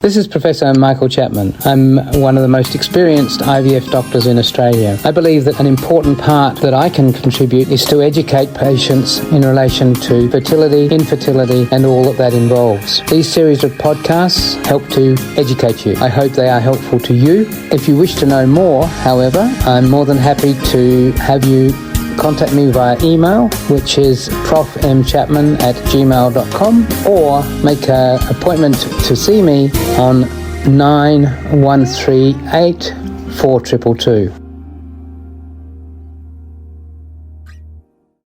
This is Professor Michael Chapman. I'm one of the most experienced IVF doctors in Australia. I believe that an important part that I can contribute is to educate patients in relation to fertility, infertility, and all that involves. These series of podcasts help to educate you. I hope they are helpful to you. If you wish to know more, however, I'm more than happy to have you contact me via email, which is profmchapman@gmail.com, or make an appointment to see me on 9138 4222.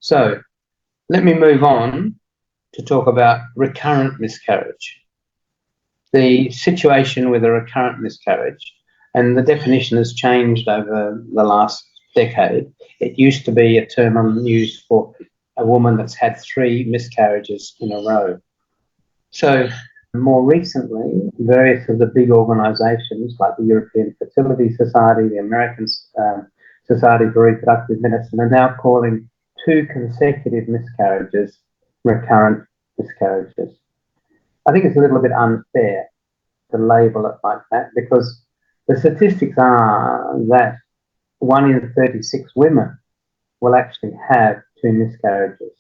So, let me move on to talk about recurrent miscarriage. The situation with a recurrent miscarriage, and the definition has changed over the last decade. It used to be a term used for a woman that's had 3 miscarriages in a row. So more recently, various of the big organisations like the European Fertility Society, the American Society for Reproductive Medicine are now calling 2 consecutive miscarriages recurrent miscarriages. I think it's a little bit unfair to label it like that, because the statistics are that 1 in 36 women will actually have 2 miscarriages.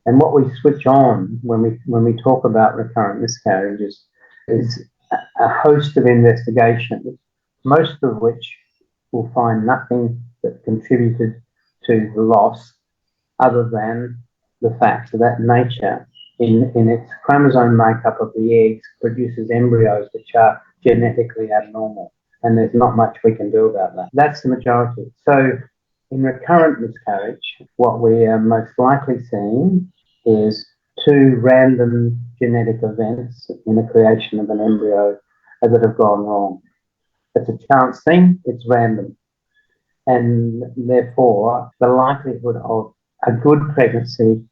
And what we switch on when we talk about recurrent miscarriages is a host of investigations, most of which will find nothing that contributed to the loss other than the fact that nature, in its chromosome makeup of the eggs, produces embryos which are genetically abnormal. And there's not much we can do about that. That's the majority. So in recurrent miscarriage, what we are most likely seeing is 2 random genetic events in the creation of an embryo that have gone wrong. It's a chance thing, it's random. And therefore, the likelihood of a good pregnancy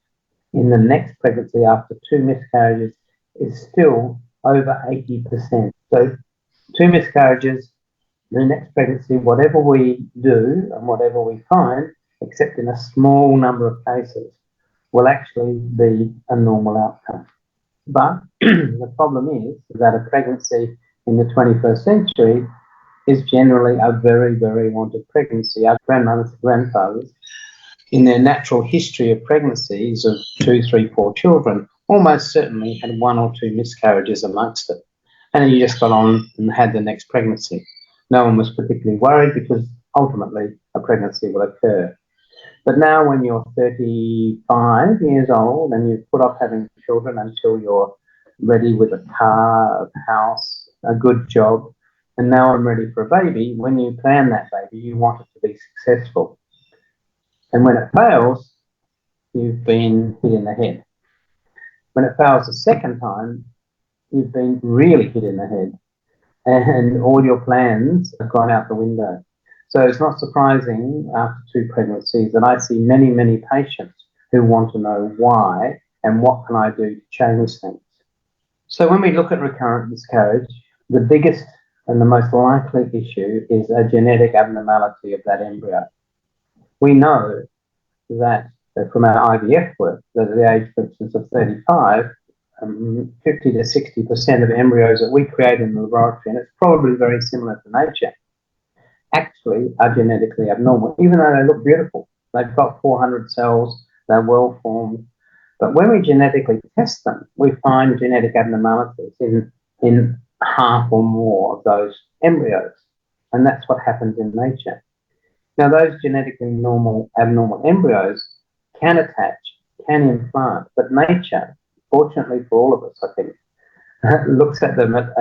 in the next pregnancy after 2 miscarriages is still over 80%. So 2 miscarriages, the next pregnancy, whatever we do and whatever we find, except in a small number of cases, will actually be a normal outcome. But the problem is that a pregnancy in the 21st century is generally a very, very wanted pregnancy. Our grandmothers and grandfathers, in their natural history of pregnancies of 2, 3, 4 children, almost certainly had 1 or 2 miscarriages amongst it. And then you just got on and had the next pregnancy. No one was particularly worried because ultimately a pregnancy will occur. But now when you're 35 years old and you've put off having children until you're ready with a car, a house, a good job, and now I'm ready for a baby, when you plan that baby, you want it to be successful. And when it fails, you've been hit in the head. When it fails the second time, you've been really hit in the head. And all your plans have gone out the window. So it's not surprising after 2 pregnancies that I see many, many patients who want to know why and what can I do to change things. So when we look at recurrent miscarriage, the biggest and the most likely issue is a genetic abnormality of that embryo. We know that from our IVF work, that at the age, for instance, of 35, 50 to 60% of embryos that we create in the laboratory, and it's probably very similar to nature, actually are genetically abnormal, even though they look beautiful. They've got 400 cells, they're well formed. But when we genetically test them, we find genetic abnormalities in half or more of those embryos. And that's what happens in nature. Now, those genetically abnormal embryos can attach, can implant, but nature, fortunately for all of us, I think, looks at them at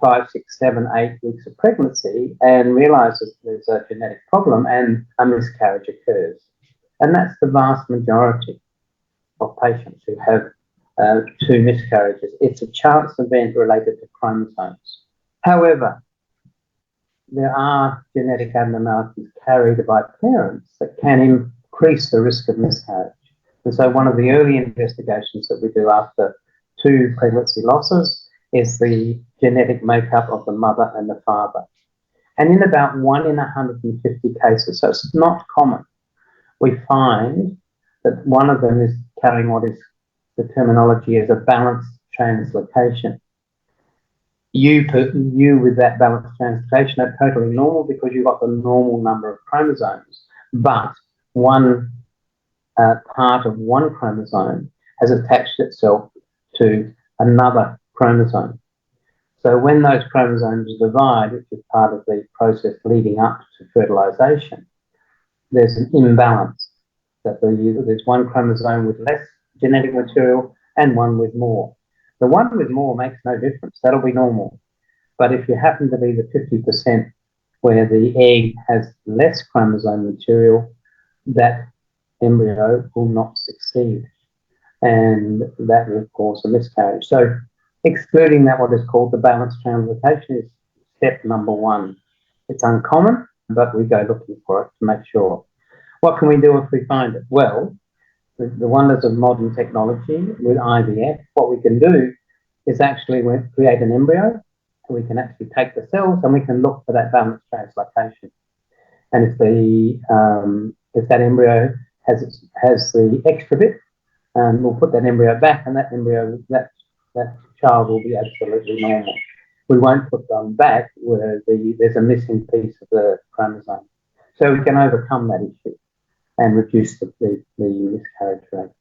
5, 6, 7, 8 weeks of pregnancy and realizes there's a genetic problem and a miscarriage occurs. And that's the vast majority of patients who have 2 miscarriages. It's a chance event related to chromosomes. However, there are genetic abnormalities carried by parents that can increase the risk of miscarriage. And so one of the early investigations that we do after 2 pregnancy losses is the genetic makeup of the mother and the father. And in about 1 in 150 cases, so it's not common, we find that one of them is carrying what is the terminology as a balanced translocation. You with that balanced translocation are totally normal because you've got the normal number of chromosomes, but one part of one chromosome has attached itself to another chromosome. So when those chromosomes divide, which is part of the process leading up to fertilization, there's an imbalance. That there's one chromosome with less genetic material and one with more. The one with more makes no difference. That'll be normal. But if you happen to be the 50% where the egg has less chromosome material, that embryo will not succeed. And that will cause a miscarriage. So excluding that, what is called the balanced translocation, is step number one. It's uncommon, but we go looking for it to make sure. What can we do if we find it? Well, the wonders of modern technology with IVF, what we can do is actually create an embryo. We can actually take the cells and we can look for that balanced translocation. And if that embryo has the extra bit, we'll put that embryo back, and that child will be absolutely normal. We won't put them back where there's a missing piece of the chromosome. So we can overcome that issue and reduce the miscarriage rate.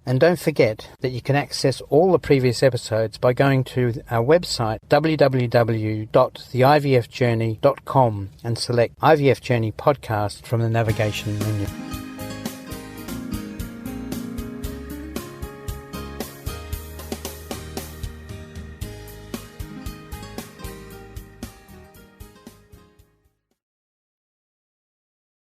And don't forget that you can access all the previous episodes by going to our website www.theivfjourney.com and select IVF Journey podcast from the navigation menu.